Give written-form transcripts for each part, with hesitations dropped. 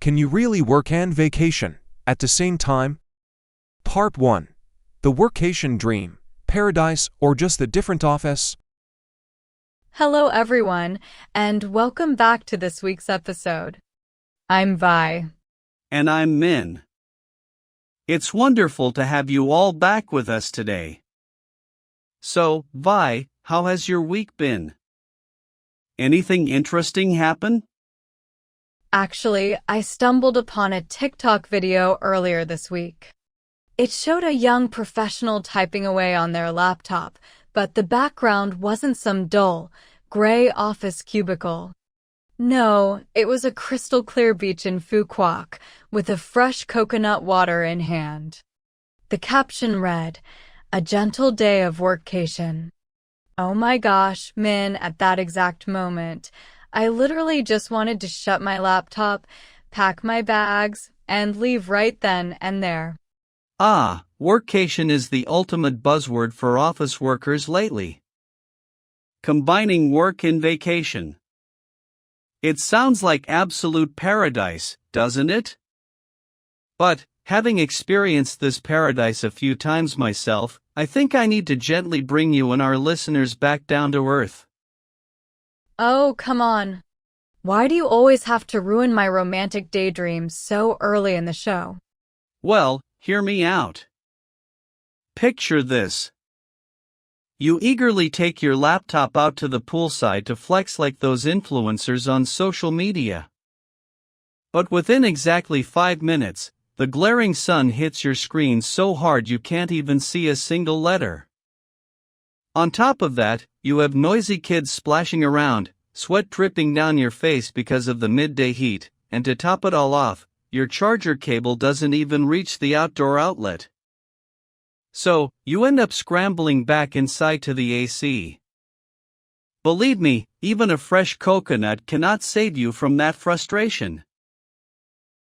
Can you really work and vacation at the same time? Part 1. The Workation Dream, Paradise, or just a different office? Hello, everyone, and welcome back to this week's episode. I'm Vi. And I'm Min. It's wonderful to have you all back with us today. So, Vi, how has your week been? Anything interesting happen? Actually, I stumbled upon a TikTok video earlier this week. It showed a young professional typing away on their laptop, but the background wasn't some dull, gray office cubicle. No, it was a crystal clear beach in Phu Quoc with a fresh coconut water in hand. The caption read, "A gentle day of workcation." Oh my gosh, Min, at that exact moment, I literally just wanted to shut my laptop, pack my bags, and leave right then and there. Workation is the ultimate buzzword for office workers lately. Combining work and vacation. It sounds like absolute paradise, doesn't it? But, having experienced this paradise a few times myself, I think I need to gently bring you and our listeners back down to earth. Oh, come on. Why do you always have to ruin my romantic daydreams so early in the show? Well, hear me out. Picture this. You eagerly take your laptop out to the poolside to flex like those influencers on social media. But within exactly 5 minutes, the glaring sun hits your screen so hard you can't even see a single letter. On top of that, you have noisy kids splashing around, sweat dripping down your face because of the midday heat, and to top it all off, your charger cable doesn't even reach the outdoor outlet. So, you end up scrambling back inside to the AC. Believe me, even a fresh coconut cannot save you from that frustration.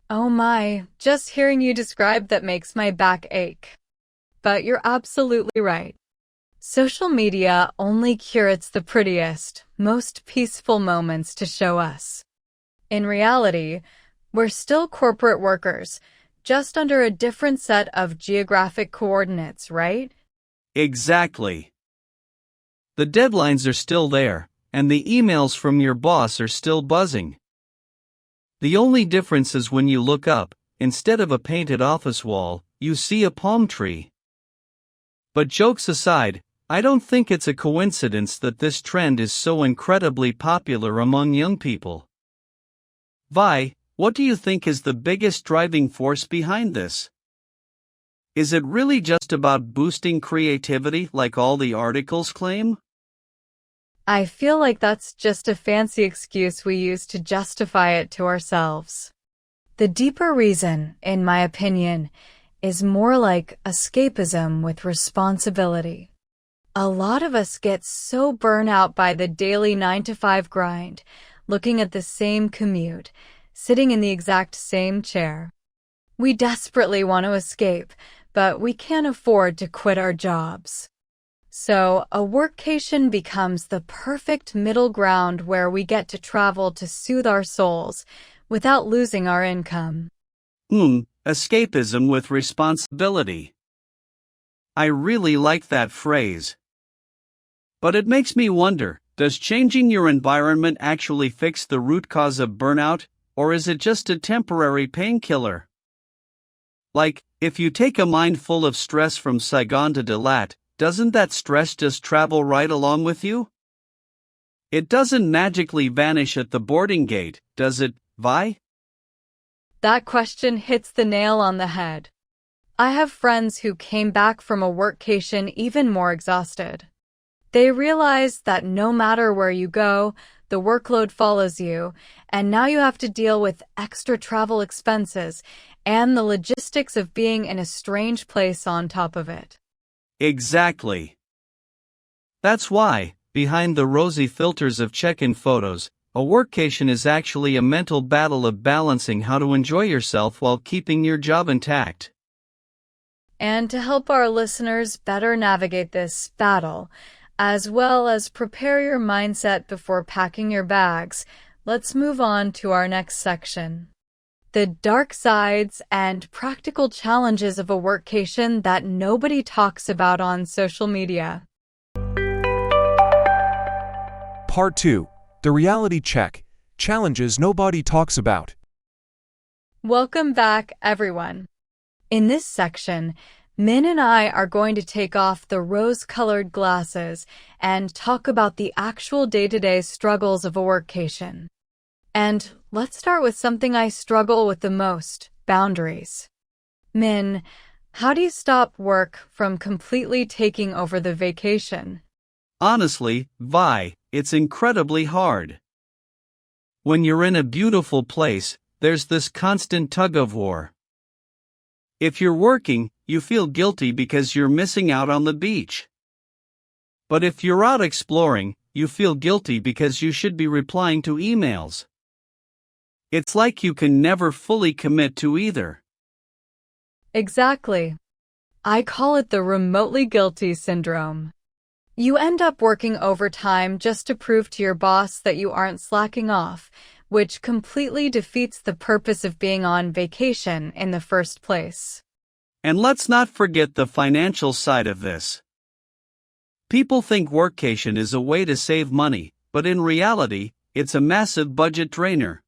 Oh my, just hearing you describe that makes my back ache. But you're absolutely right. Social media only curates the prettiest, most peaceful moments to show us. In reality, we're still corporate workers, just under a different set of geographic coordinates, right? Exactly. The deadlines are still there, and the emails from your boss are still buzzing. The only difference is when you look up, instead of a painted office wall, you see a palm tree. But jokes aside, I don't think it's a coincidence that this trend is so incredibly popular among young people. Vi, what do you think is the biggest driving force behind this? Is it really just about boosting creativity like all the articles claim? I feel like that's just a fancy excuse we use to justify it to ourselves. The deeper reason, in my opinion, is more like escapism with responsibility. A lot of us get so burnt out by the daily 9-to-5 grind, looking at the same commute, sitting in the exact same chair. We desperately want to escape, but we can't afford to quit our jobs. So, a workcation becomes the perfect middle ground where we get to travel to soothe our souls without losing our income. Escapism with responsibility. I really like that phrase. But it makes me wonder, does changing your environment actually fix the root cause of burnout, or is it just a temporary painkiller? Like, if you take a mind full of stress from Saigon to Dalat, doesn't that stress just travel right along with you? It doesn't magically vanish at the boarding gate, does it, Vi? That question hits the nail on the head. I have friends who came back from a workcation even more exhausted. They realized that no matter where you go, the workload follows you, and now you have to deal with extra travel expenses and the logistics of being in a strange place on top of it. Exactly. That's why, behind the rosy filters of check-in photos, a workcation is actually a mental battle of balancing how to enjoy yourself while keeping your job intact. And to help our listeners better navigate this battle, as well as prepare your mindset before packing your bags, let's move on to our next section. The dark sides and practical challenges of a workcation that nobody talks about on social media. Part 2. The reality check. Challenges nobody talks about. Welcome back, everyone. In this section, Min and I are going to take off the rose-colored glasses and talk about the actual day-to-day struggles of a workcation. And let's start with something I struggle with the most, boundaries. Min, how do you stop work from completely taking over the vacation? Honestly, Vi, it's incredibly hard. When you're in a beautiful place, there's this constant tug-of-war. If you're working, you feel guilty because you're missing out on the beach. But if you're out exploring, you feel guilty because you should be replying to emails. It's like you can never fully commit to either. Exactly. I call it the remotely guilty syndrome. You end up working overtime just to prove to your boss that you aren't slacking off, which completely defeats the purpose of being on vacation in the first place. And let's not forget the financial side of this. People think workcation is a way to save money, but in reality, it's a massive budget drainer.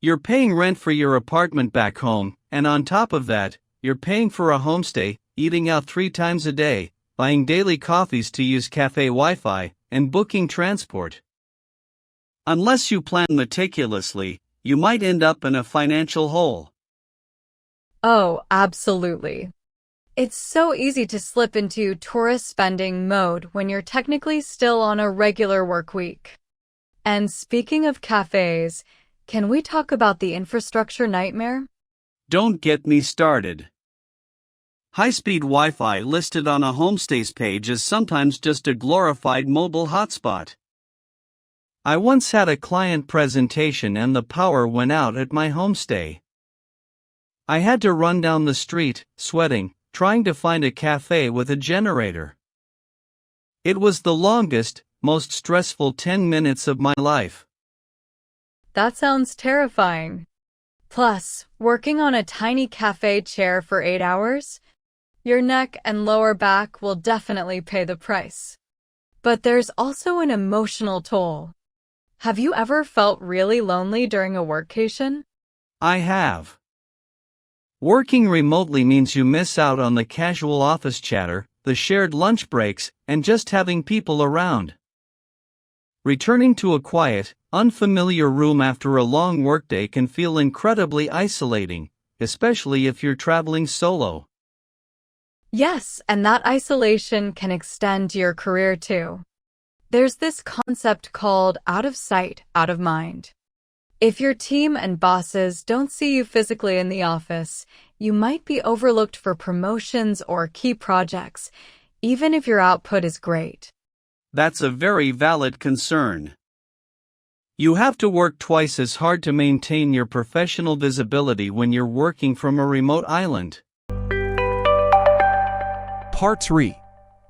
You're paying rent for your apartment back home, and on top of that, you're paying for a homestay, eating out 3 times a day, buying daily coffees to use cafe Wi-Fi, and booking transport. Unless you plan meticulously, you might end up in a financial hole. Oh, absolutely. It's so easy to slip into tourist spending mode when you're technically still on a regular work week. And speaking of cafes, can we talk about the infrastructure nightmare? Don't get me started. High-speed Wi-Fi listed on a homestays page is sometimes just a glorified mobile hotspot. I once had a client presentation and the power went out at my homestay. I had to run down the street, sweating, trying to find a cafe with a generator. It was the longest, most stressful 10 minutes of my life. That sounds terrifying. Plus, working on a tiny cafe chair for 8 hours? Your neck and lower back will definitely pay the price. But there's also an emotional toll. Have you ever felt really lonely during a workcation? I have. Working remotely means you miss out on the casual office chatter, the shared lunch breaks, and just having people around. Returning to a quiet, unfamiliar room after a long workday can feel incredibly isolating, especially if you're traveling solo. Yes, and that isolation can extend to your career too. There's this concept called out of sight, out of mind. If your team and bosses don't see you physically in the office, you might be overlooked for promotions or key projects, even if your output is great. That's a very valid concern. You have to work twice as hard to maintain your professional visibility when you're working from a remote island. Part 3.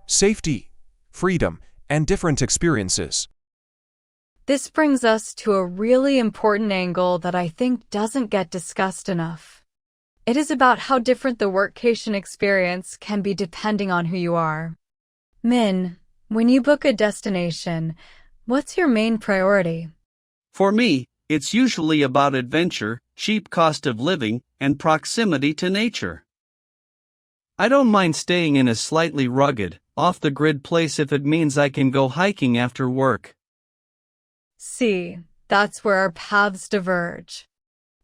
Safety, freedom, and different experiences. This brings us to a really important angle that I think doesn't get discussed enough. It is about how different the workcation experience can be depending on who you are. Min, when you book a destination, what's your main priority? For me, it's usually about adventure, cheap cost of living, and proximity to nature. I don't mind staying in a slightly rugged, off-the-grid place if it means I can go hiking after work. See, that's where our paths diverge.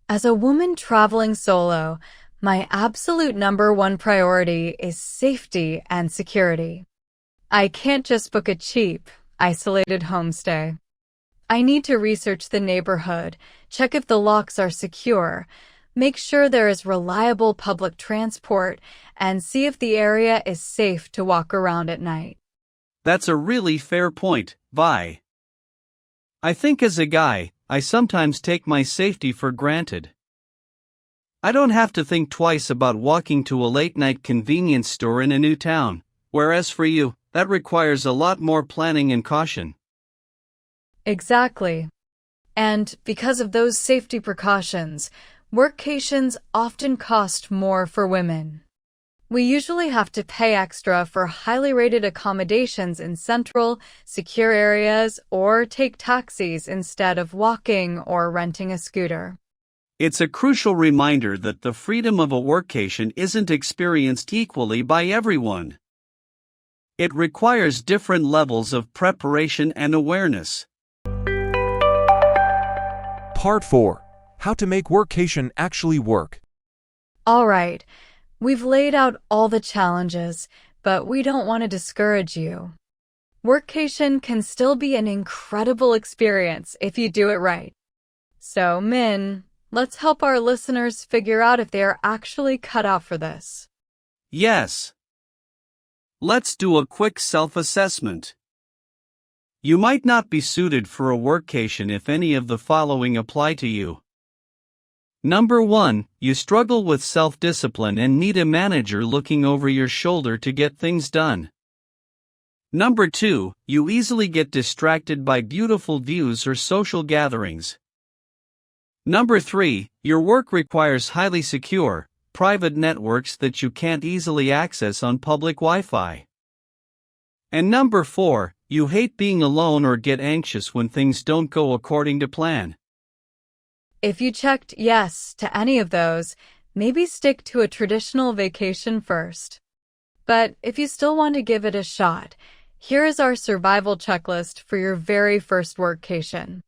As a woman traveling solo, my absolute #1 priority is safety and security. I can't just book a cheap, isolated homestay. I need to research the neighborhood, check if the locks are secure, make sure there is reliable public transport, and see if the area is safe to walk around at night. That's a really fair point, Vi. I think as a guy, I sometimes take my safety for granted. I don't have to think twice about walking to a late-night convenience store in a new town, whereas for you, that requires a lot more planning and caution. Exactly. And because of those safety precautions, Workations often cost more for women. We usually have to pay extra for highly rated accommodations in central, secure areas or take taxis instead of walking or renting a scooter. It's a crucial reminder that the freedom of a workcation isn't experienced equally by everyone. It requires different levels of preparation and awareness. Part 4. How to make workation actually work. All right, we've laid out all the challenges, but we don't want to discourage you. Workation can still be an incredible experience if you do it right. So, Min, let's help our listeners figure out if they are actually cut out for this. Yes. Let's do a quick self-assessment. You might not be suited for a workation if any of the following apply to you. Number 1, you struggle with self-discipline and need a manager looking over your shoulder to get things done. Number 2, you easily get distracted by beautiful views or social gatherings. Number 3, your work requires highly secure, private networks that you can't easily access on public Wi-Fi. And number 4, you hate being alone or get anxious when things don't go according to plan. If you checked yes to any of those, maybe stick to a traditional vacation first. But if you still want to give it a shot, here is our survival checklist for your very first workcation.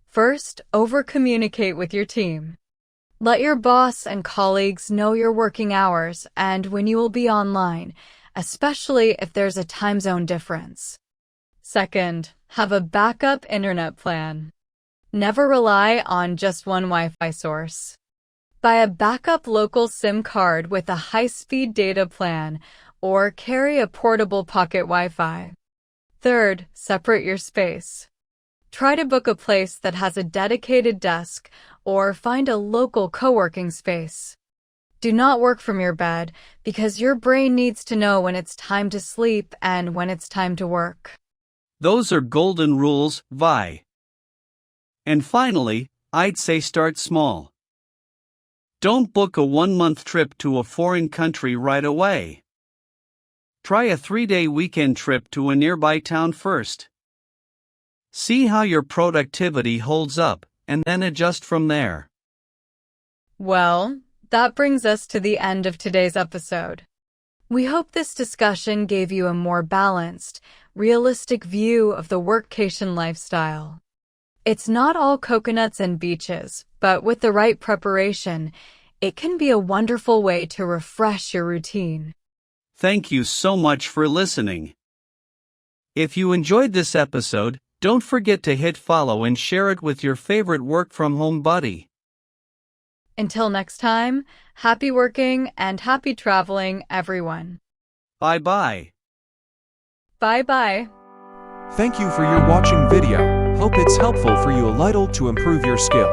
First, over-communicate with your team. Let your boss and colleagues know your working hours and when you will be online, especially if there's a time zone difference. Second, have a backup internet plan. Never rely on just one Wi-Fi source. Buy a backup local SIM card with a high-speed data plan or carry a portable pocket Wi-Fi. Third, separate your space. Try to book a place that has a dedicated desk or find a local co-working space. Do not work from your bed because your brain needs to know when it's time to sleep and when it's time to work. Those are golden rules, Vi. And finally, I'd say start small. Don't book a 1-month trip to a foreign country right away. Try a 3-day weekend trip to a nearby town first. See how your productivity holds up, and then adjust from there. Well, that brings us to the end of today's episode. We hope this discussion gave you a more balanced, realistic view of the workcation lifestyle. It's not all coconuts and beaches, but with the right preparation, it can be a wonderful way to refresh your routine. Thank you so much for listening. If you enjoyed this episode, don't forget to hit follow and share it with your favorite work-from-home buddy. Until next time, happy working and happy traveling, everyone. Bye-bye. Bye-bye. Thank you for your watching video. Hope it's helpful for you a little to improve your skill.